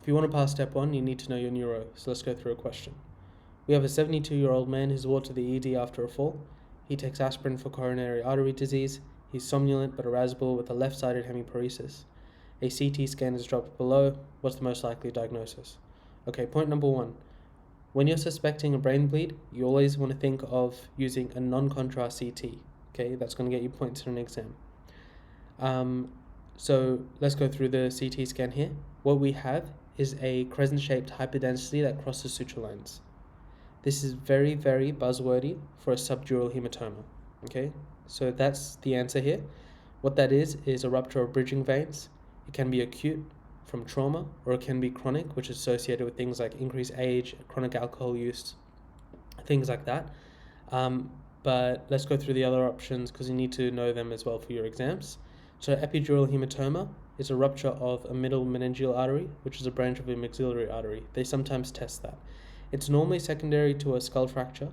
If you want to pass step 1, you need to know your neuro, so let's go through a question. We have a 72-year-old man who's walked to the ED after a fall. He takes aspirin for coronary artery disease. He's somnolent but irascible with a left-sided hemiparesis. A CT scan is dropped below. What's the most likely diagnosis? Okay, point number 1. When you're suspecting a brain bleed, you always want to think of using a non-contrast CT. Okay, that's going to get you points in an exam. So let's go through the CT scan here. What we have is a crescent-shaped hyperdensity that crosses suture lines. This is very, very buzzwordy for a subdural hematoma. Okay, so that's the answer here. What that is a rupture of bridging veins. It can be acute from trauma, or it can be chronic, which is associated with things like increased age, chronic alcohol use, things like that. But let's go through the other options because you need to know them as well for your exams. So epidural hematoma is a rupture of a middle meningeal artery, which is a branch of a maxillary artery. They sometimes test that. It's normally secondary to a skull fracture,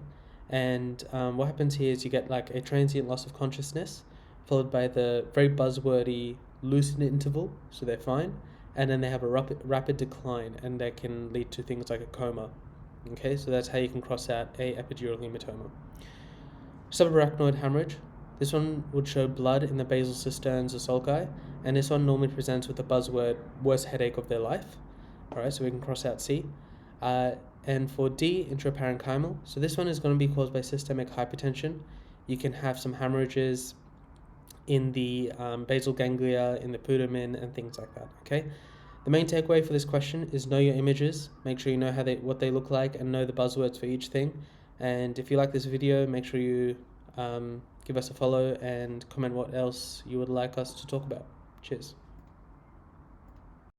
and what happens here is you get like a transient loss of consciousness, followed by the very buzzwordy lucid interval, so they're fine, and then they have a rapid decline, and that can lead to things like a coma. Okay, so that's how you can cross out a epidural hematoma. Subarachnoid hemorrhage. This one would show blood in the basal cisterns or sulci, and this one normally presents with the buzzword worst headache of their life. Alright, so we can cross out C. And for D, intraparenchymal. So this one is going to be caused by systemic hypertension. You can have some hemorrhages in the basal ganglia, in the putamen, and things like that. Okay. The main takeaway for this question is know your images. Make sure you know what they look like, and know the buzzwords for each thing. And if you like this video, make sure you give us a follow and comment what else you would like us to talk about. Cheers.